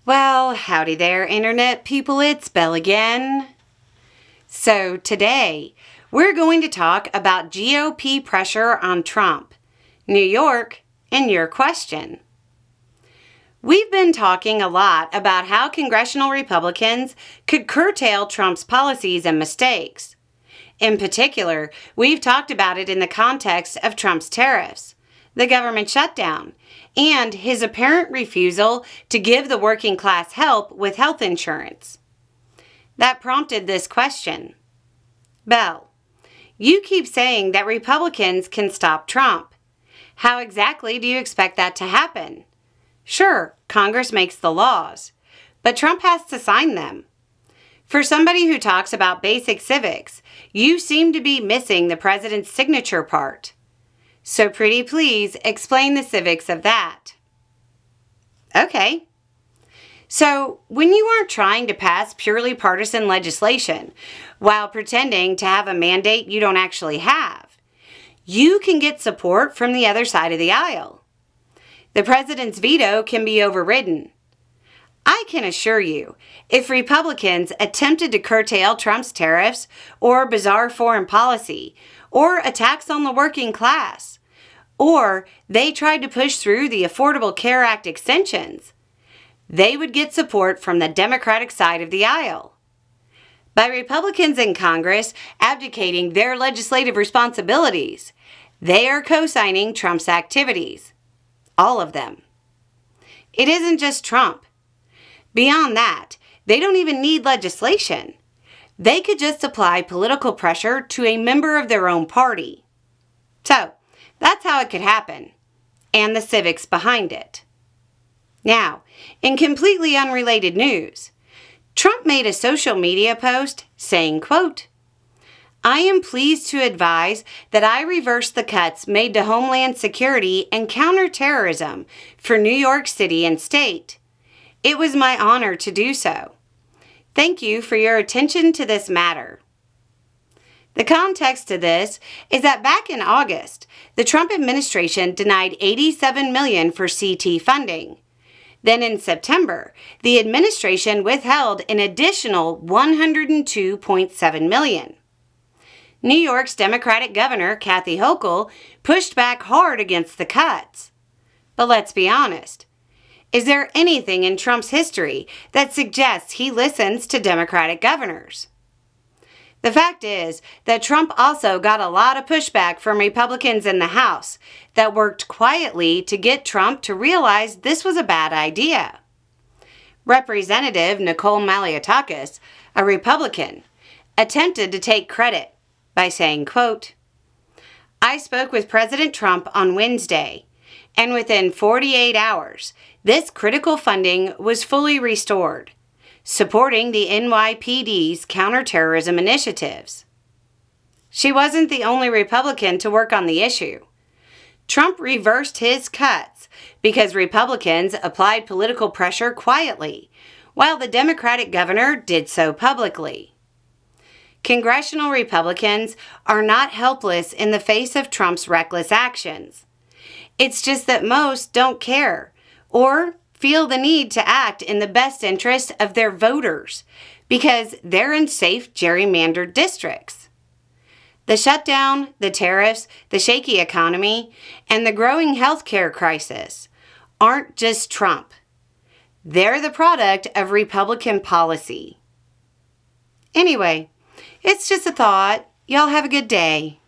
Well, howdy there, Internet people. It's Belle again. So today, we're going to talk about GOP pressure on Trump, New York, and your question. We've been talking a lot about how congressional Republicans could curtail Trump's policies and mistakes. In particular, we've talked about it in the context of Trump's tariffs, the government shutdown, and his apparent refusal to give the working class help with health insurance. That prompted this question. Belle, you keep saying that Republicans can stop Trump. How exactly do you expect that to happen? Sure, Congress makes the laws, but Trump has to sign them. For somebody who talks about basic civics, you seem to be missing the president's signature part. So pretty please explain the civics of that. Okay. So when you aren't trying to pass purely partisan legislation while pretending to have a mandate you don't actually have, you can get support from the other side of the aisle. The president's veto can be overridden. I can assure you, if Republicans attempted to curtail Trump's tariffs or bizarre foreign policy or attacks on the working class, or they tried to push through the Affordable Care Act extensions, they would get support from the Democratic side of the aisle. By Republicans in Congress abdicating their legislative responsibilities, they are co-signing Trump's activities. All of them. It isn't just Trump. Beyond that, they don't even need legislation. They could just apply political pressure to a member of their own party. So, that's how it could happen, and the civics behind it. Now, in completely unrelated news, Trump made a social media post saying, quote, I am pleased to advise that I reversed the cuts made to Homeland Security and counterterrorism for New York City and state. It was my honor to do so. Thank you for your attention to this matter. The context to this is that back in August, the Trump administration denied $87 million for CT funding. Then in September, the administration withheld an additional $102.7 million. New York's Democratic Governor, Kathy Hochul, pushed back hard against the cuts. But let's be honest. Is there anything in Trump's history that suggests he listens to Democratic governors? The fact is that Trump also got a lot of pushback from Republicans in the House that worked quietly to get Trump to realize this was a bad idea. Representative Nicole Malliotakis, a Republican, attempted to take credit by saying, quote, I spoke with President Trump on Wednesday, and within 48 hours, this critical funding was fully restored, supporting the NYPD's counterterrorism initiatives. She wasn't the only Republican to work on the issue. Trump reversed his cuts because Republicans applied political pressure quietly, while the Democratic governor did so publicly. Congressional Republicans are not helpless in the face of Trump's reckless actions. It's just that most don't care or feel the need to act in the best interest of their voters because they're in safe gerrymandered districts. The shutdown, the tariffs, the shaky economy, and the growing healthcare crisis aren't just Trump. They're the product of Republican policy. Anyway, it's just a thought. Y'all have a good day.